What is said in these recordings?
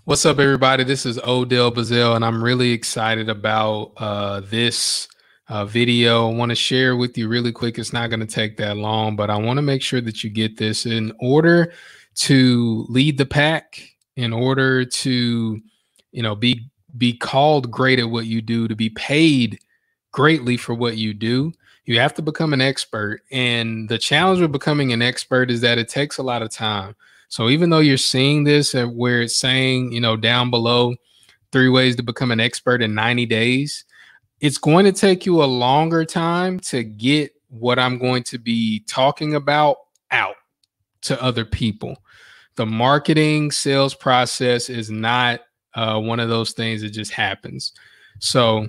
What's up, everybody? This is Odell Bazell, and I'm really excited about this video. I want to share with you really quick. It's not going to take that long, but I want to make sure that you get this in order to lead the pack, in order to, be called great at what you do, to be paid greatly for what you do. You have to become an expert. And the challenge with becoming an expert is that it takes a lot of time. So even though you're seeing this at where it's saying, down below, 3 ways to become an expert in 90 days, it's going to take you a longer time to get what I'm going to be talking about out to other people. The marketing sales process is not one of those things that just happens. So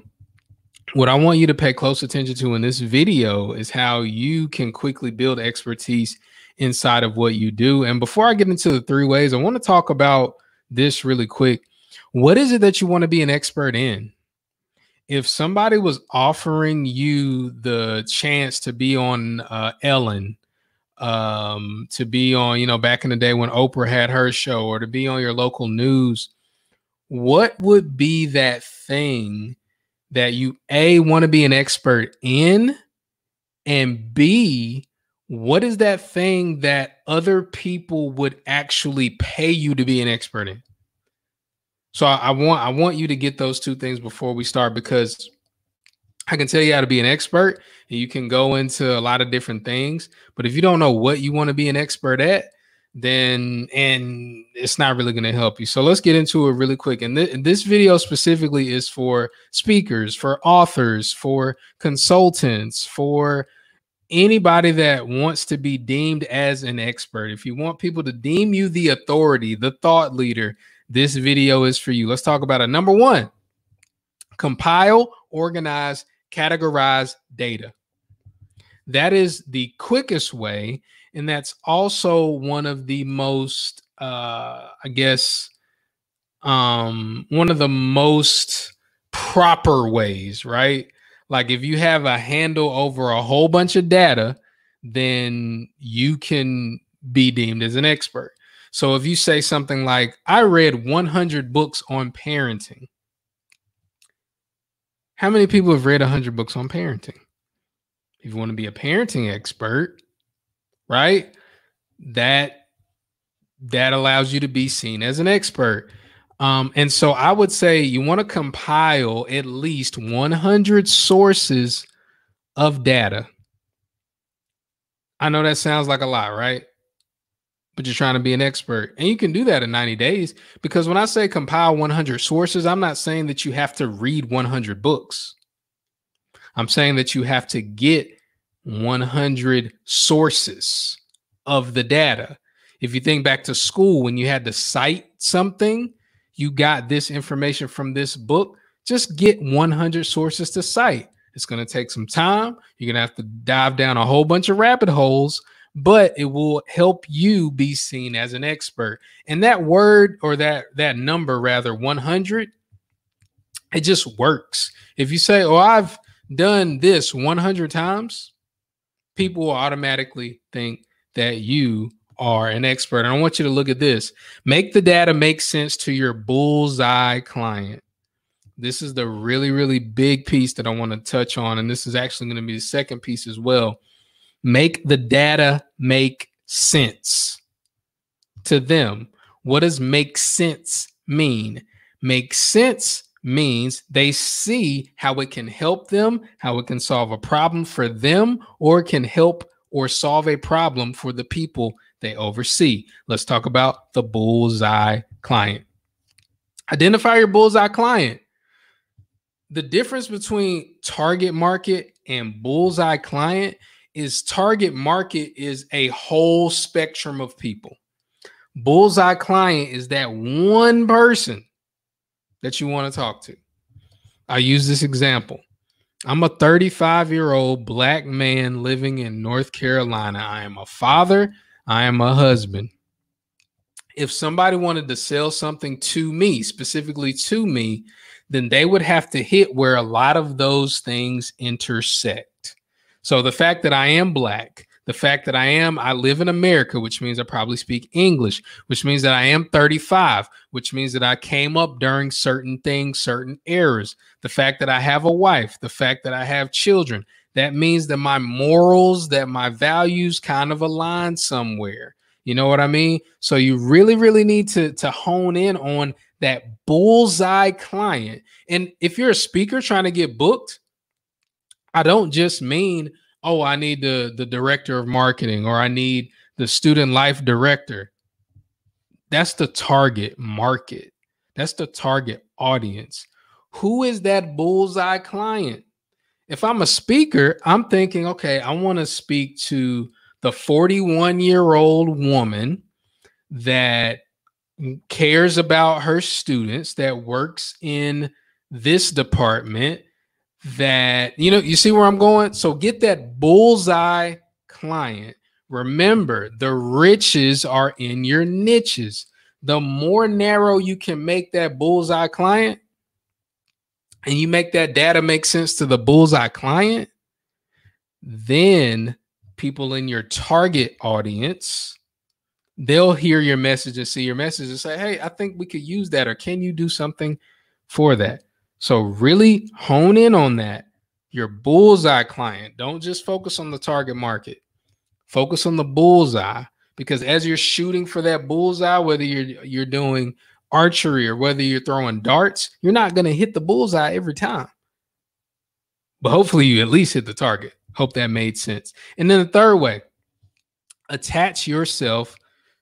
what I want you to pay close attention to in this video is how you can quickly build expertise inside of what you do. And before I get into the 3 ways, I want to talk about this really quick. What is it that you want to be an expert in? If somebody was offering you the chance to be on Ellen, to be on, back in the day when Oprah had her show, or to be on your local news, what would be that thing that you A, want to be an expert in, and B, what is that thing that other people would actually pay you to be an expert in? So I want you to get those 2 things before we start, because I can tell you how to be an expert and you can go into a lot of different things. But if you don't know what you want to be an expert at, then it's not really going to help you. So let's get into it really quick. And this video specifically is for speakers, for authors, for consultants, for anybody that wants to be deemed as an expert. If you want people to deem you the authority, the thought leader, this video is for you. Let's talk about it. Number 1, compile, organize, categorize data. That is the quickest way. And that's also one of the most, one of the most proper ways, right? Like if you have a handle over a whole bunch of data, then you can be deemed as an expert. So if you say something like, I read 100 books on parenting. How many people have read 100 books on parenting? If you want to be a parenting expert, right, that allows you to be seen as an expert. And so I would say you want to compile at least 100 sources of data. I know that sounds like a lot, right? But you're trying to be an expert, and you can do that in 90 days. Because when I say compile 100 sources, I'm not saying that you have to read 100 books. I'm saying that you have to get 100 sources of the data. If you think back to school, when you had to cite something, you got this information from this book. Just get 100 sources to cite. It's going to take some time. You're going to have to dive down a whole bunch of rabbit holes, but it will help you be seen as an expert. And that word, or that number rather, 100, it just works. If you say, oh, I've done this 100 times, people will automatically think that you are an expert. And I want you to look at this. Make the data make sense to your bullseye client. This is the really, really big piece that I want to touch on. And this is actually going to be the second piece as well. Make the data make sense to them. What does make sense mean? Make sense means they see how it can help them, how it can solve a problem for them, or it can help or solve a problem for the people they oversee. Let's talk about the bullseye client. Identify your bullseye client. The difference between target market and bullseye client is target market is a whole spectrum of people. Bullseye client is that one person that you want to talk to. I use this example. I'm a 35-year-old black man living in North Carolina. I am a father. I am a husband. If somebody wanted to sell something to me, specifically to me, then they would have to hit where a lot of those things intersect. So the fact that I am black, The fact that I live in America, which means I probably speak English, which means that I am 35, which means that I came up during certain things, certain eras. The fact that I have a wife, the fact that I have children, that means that my morals, that my values kind of align somewhere. You know what I mean? So you really, really need to hone in on that bullseye client. And if you're a speaker trying to get booked, I don't just mean, oh, I need the director of marketing or I need the student life director. That's the target market. That's the target audience. Who is that bullseye client? If I'm a speaker, I'm thinking, okay, I want to speak to the 41-year-old woman that cares about her students, that works in this department, that, you see where I'm going? So get that bullseye client. Remember, the riches are in your niches. The more narrow you can make that bullseye client, and you make that data make sense to the bullseye client, then people in your target audience, they'll hear your message and see your message and say, hey, I think we could use that, or can you do something for that? So really hone in on that, your bullseye client. Don't just focus on the target market. Focus on the bullseye, because as you're shooting for that bullseye, whether you're doing archery or whether you're throwing darts, you're not going to hit the bullseye every time. But hopefully you at least hit the target. Hope that made sense. And then the third way, attach yourself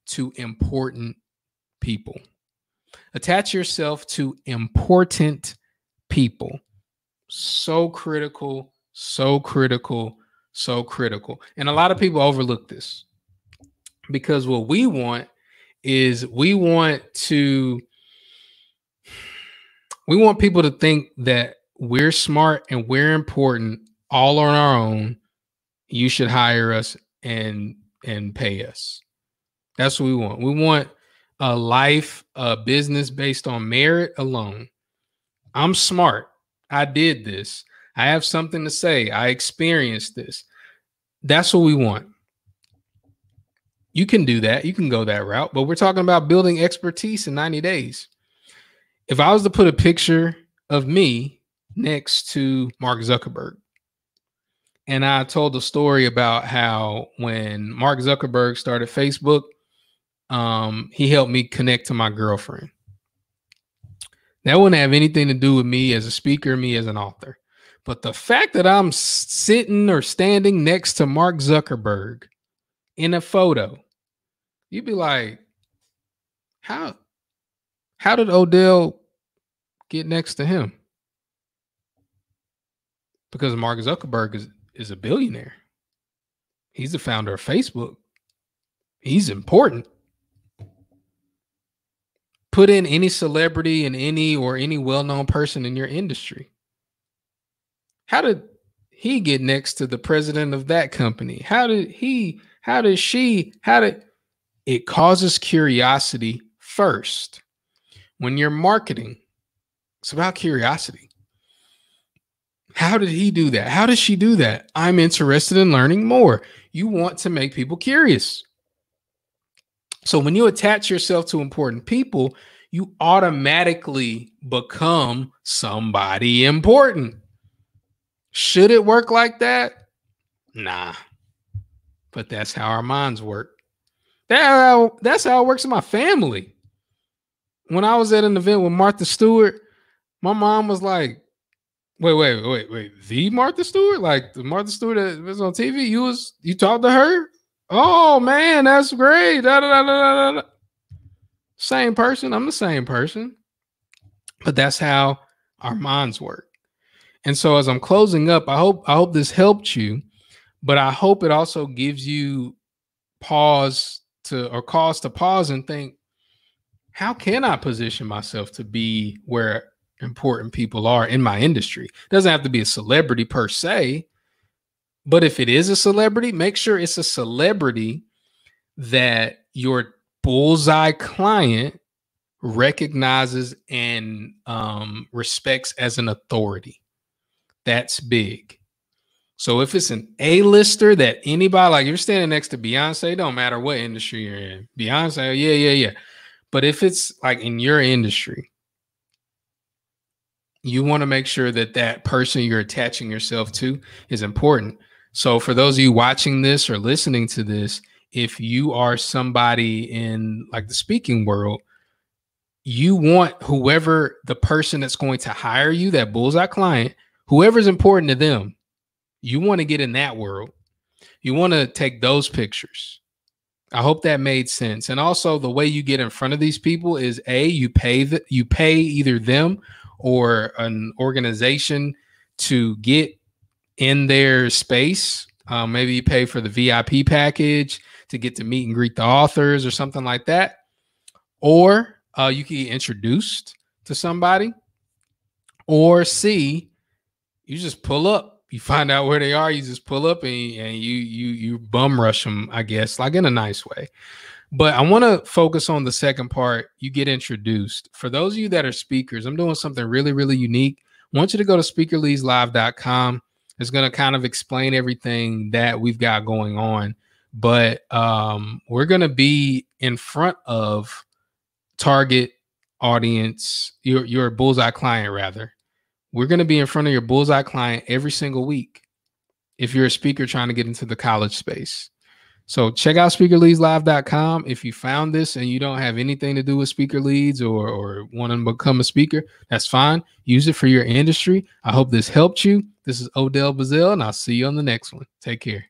to important people. Attach yourself to important people. So critical, so critical, so critical. And a lot of people overlook this, because what we want is we want people to think that we're smart and we're important all on our own. You should hire us and pay us. That's what we want. We want a life, a business based on merit alone. I'm smart. I did this. I have something to say. I experienced this. That's what we want. You can do that. You can go that route, but we're talking about building expertise in 90 days. If I was to put a picture of me next to Mark Zuckerberg, and I told the story about how when Mark Zuckerberg started Facebook, he helped me connect to my girlfriend. That wouldn't have anything to do with me as a speaker, me as an author. But the fact that I'm sitting or standing next to Mark Zuckerberg in a photo, you'd be like, how did Odell get next to him? Because Mark Zuckerberg is a billionaire. He's the founder of Facebook. He's important. Put in any celebrity and any well-known person in your industry. How did he get next to the president of that company? It causes curiosity first. When you're marketing, it's about curiosity. How did he do that? How does she do that? I'm interested in learning more. You want to make people curious. So when you attach yourself to important people, you automatically become somebody important. Should it work like that? Nah. But that's how our minds work. That's how it works in my family. When I was at an event with Martha Stewart, my mom was like, wait, the Martha Stewart? Like the Martha Stewart that was on TV? You talked to her? Oh man, that's great. Same person. I'm the same person. But that's how our minds work. And so as I'm closing up, I hope this helped you, but I hope it also gives you cause to pause and think, how can I position myself to be where important people are in my industry? It doesn't have to be a celebrity per se, but if it is a celebrity, make sure it's a celebrity that your bullseye client recognizes and respects as an authority. That's big. So if it's an A-lister that anybody, like you're standing next to Beyonce, don't matter what industry you're in. Beyonce, yeah. But if it's like in your industry, you want to make sure that that person you're attaching yourself to is important. So for those of you watching this or listening to this, if you are somebody in like the speaking world, you want whoever the person that's going to hire you, that bullseye client, whoever's important to them, you want to get in that world. You want to take those pictures. I hope that made sense. And also the way you get in front of these people is you pay either them or an organization to get in their space. Maybe you pay for the VIP package to get to meet and greet the authors or something like that. Or you can get introduced to somebody. Or C, you just pull up. You find out where they are. You just pull up and you bum rush them, I guess, like in a nice way. But I want to focus on the second part. You get introduced. For those of you that are speakers, I'm doing something really, really unique. I want you to go to speakerleadslive.com. It's going to kind of explain everything that we've got going on. But we're going to be in front of target audience, your bullseye client, rather. We're going to be in front of your bullseye client every single week if you're a speaker trying to get into the college space. So check out speakerleadslive.com. If you found this and you don't have anything to do with speaker leads or want to become a speaker, that's fine. Use it for your industry. I hope this helped you. This is Odell Bazell, and I'll see you on the next one. Take care.